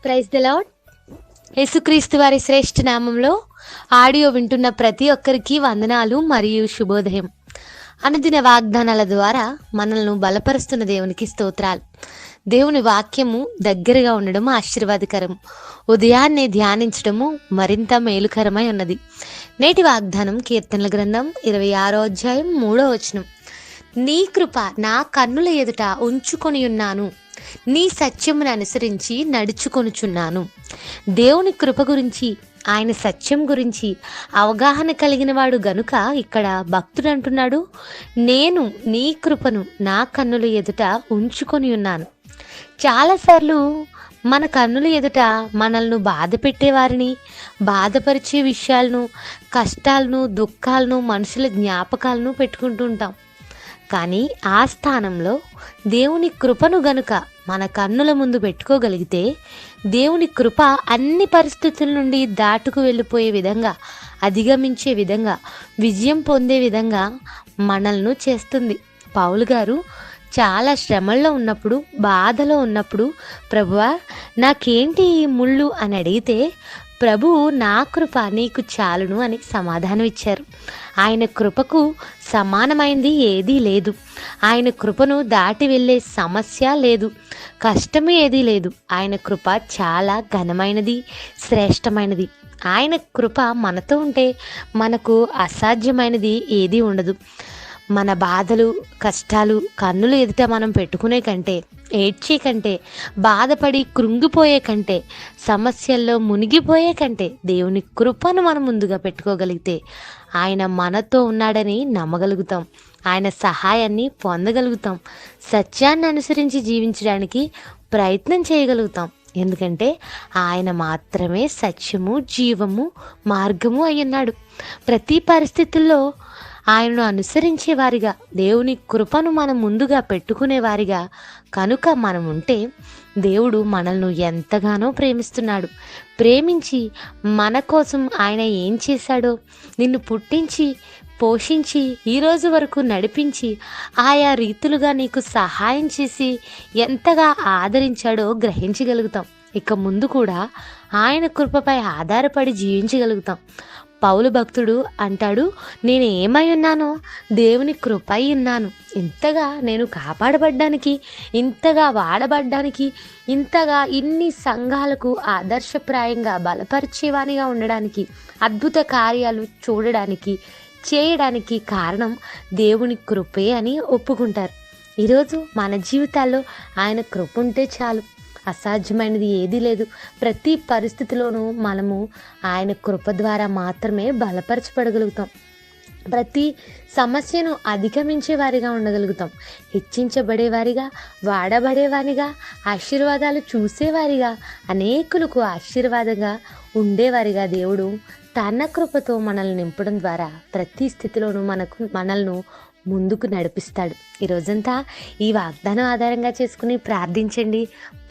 Praise the lord. యేసుక్రీస్తు వారి శ్రేష్ఠ నామంలో ఆడియో వింటున్న ప్రతి ఒక్కరికి వందనాలు మరియు శుభోదయం. అనుదిన వాగ్దానాల ద్వారా మనల్ని బలపరుస్తున్న దేవునికి స్తోత్రాలు. దేవుని వాక్యము దగ్గరగా ఉండడం ఆశీర్వాదకరం. ఉదయాన్నే ధ్యానించడము మరింత మేలుకరమై ఉన్నది. నేటి వాగ్దానం కీర్తనల గ్రంథం 26వ అధ్యాయం 3వ వచనం. నీ కృప నా కన్నుల ఎదుట ఉంచుకొని ఉన్నాను, నీ సత్యమును అనుసరించి నడుచుకొనుచున్నాను. దేవుని కృప గురించి, ఆయన సత్యం గురించి అవగాహన కలిగిన వాడు గనుక ఇక్కడ భక్తుడు అంటున్నాడు, నేను నీ కృపను నా కన్నుల ఎదుట ఉంచుకొని ఉన్నాను. చాలాసార్లు మన కన్నుల ఎదుట మనల్ని బాధ పెట్టేవారిని, బాధపరిచే విషయాలను, కష్టాలను, దుఃఖాలను, మనుషుల జ్ఞాపకాలను పెట్టుకుంటూ ఉంటాం. కానీ ఆ స్థానంలో దేవుని కృపను గనుక మన కన్నుల ముందు పెట్టుకోగలిగితే, దేవుని కృప అన్ని పరిస్థితుల నుండి దాటుకు వెళ్ళిపోయే విధంగా, అధిగమించే విధంగా, విజయం పొందే విధంగా మనల్ని చేస్తుంది. పౌలు గారు చాలా శ్రమల్లో ఉన్నప్పుడు, బాధలో ఉన్నప్పుడు, ప్రభువా నాకేంటి ఈ ముళ్ళు అని అడిగితే, ప్రభువు నా కృప నీకు చాలును అని సమాధానం ఇచ్చారు. ఆయన కృపకు సమానమైంది ఏదీ లేదు. ఆయన కృపను దాటి వెళ్ళే సమస్య లేదు, కష్టము ఏదీ లేదు. ఆయన కృప చాలా ఘనమైనది, శ్రేష్టమైనది. ఆయన కృప మనతో ఉంటే మనకు అసాధ్యమైనది ఏదీ ఉండదు. మన బాధలు, కష్టాలు కన్నులు ఎదుట మనం పెట్టుకునే కంటే, ఏడ్చే కంటే, బాధపడి కృంగిపోయే కంటే, సమస్యల్లో మునిగిపోయే కంటే దేవుని కృపను మనం ముందుగా పెట్టుకోగలిగితే ఆయన మనతో ఉన్నాడని నమ్మగలుగుతాం, ఆయన సహాయాన్ని పొందగలుగుతాం, సత్యాన్ని అనుసరించి జీవించడానికి ప్రయత్నం చేయగలుగుతాం. ఎందుకంటే ఆయన మాత్రమే సత్యము, జీవము, మార్గము అయ్యున్నాడు. ప్రతి పరిస్థితుల్లో ఆయనను అనుసరించే వారిగా, దేవుని కృపను మనం ముందుగా పెట్టుకునేవారిగా కనుక మనం ఉంటే, దేవుడు మనల్ని ఎంతగానో ప్రేమిస్తున్నాడు. ప్రేమించి మన కోసం ఆయన ఏం చేశాడో, నిన్ను పుట్టించి, పోషించి, ఈరోజు వరకు నడిపించి, ఆయా రీతులుగా నీకు సహాయం చేసి ఎంతగా ఆదరించాడో గ్రహించగలుగుతాం. ఇక ముందు కూడా ఆయన కృపపై ఆధారపడి జీవించగలుగుతాం. పౌలు భక్తుడు అంటాడు, నేను ఏమై ఉన్నానో దేవుని కృపై ఉన్నాను. ఇంతగా నేను కాపాడబడ్డానికి, ఇంతగా వాడబడ్డానికి, ఇంతగా ఇన్ని సంఘాలకు ఆదర్శప్రాయంగా బలపరిచేవానిగా ఉండడానికి, అద్భుత కార్యాలు చూడడానికి, చేయడానికి కారణం దేవుని కృపే అని ఒప్పుకుంటారు. ఈరోజు మన జీవితాల్లో ఆయన కృప ఉంటే చాలు, అసాధ్యమైనది ఏదీ లేదు. ప్రతి పరిస్థితిలోనూ మనము ఆయన కృప ద్వారా మాత్రమే బలపరచబడగలుగుతాం. ప్రతి సమస్యను అధిగమించే వారిగా ఉండగలుగుతాం. హెచ్చించబడేవారిగా, వాడబడేవారిగా, ఆశీర్వాదాలు చూసేవారిగా, అనేకులకు ఆశీర్వాదంగా ఉండేవారిగా దేవుడు తన కృపతో మనల్ని నింపడం ద్వారా ప్రతి స్థితిలోనూ మనల్ని ముందుకు నడిపిస్తాడు. ఈ రోజంతా ఈ వాగ్దానం ఆధారంగా చేసుకుని ప్రార్థించండి.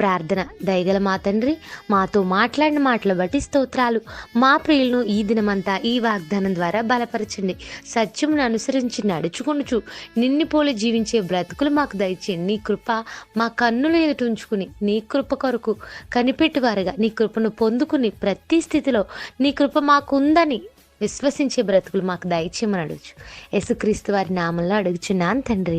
ప్రార్థన. దయగల మా తండ్రి, మాతో మాట్లాడిన మాటలు బట్టి స్తోత్రాలు. మా ప్రియులను ఈ దినమంతా ఈ వాగ్దానం ద్వారా బలపరచండి. సత్యమును అనుసరించి నడుచుకొనుచు నిన్ను పోలి జీవించే బ్రతుకులు మాకు దయచేయండి. నీ కృప మా కన్నుల ఎదుట ఉంచుకుని, నీ కృప కొరకు కనిపెట్టువారుగా, నీ కృపను పొందుకుని ప్రతి స్థితిలో నీ కృప మాకుందని విశ్వసించే బ్రతుకులు మాకు దయచేయమని అడుగుచు. యేసుక్రీస్తు వారి నామంలో అడుగుచున్నాను తండ్రి.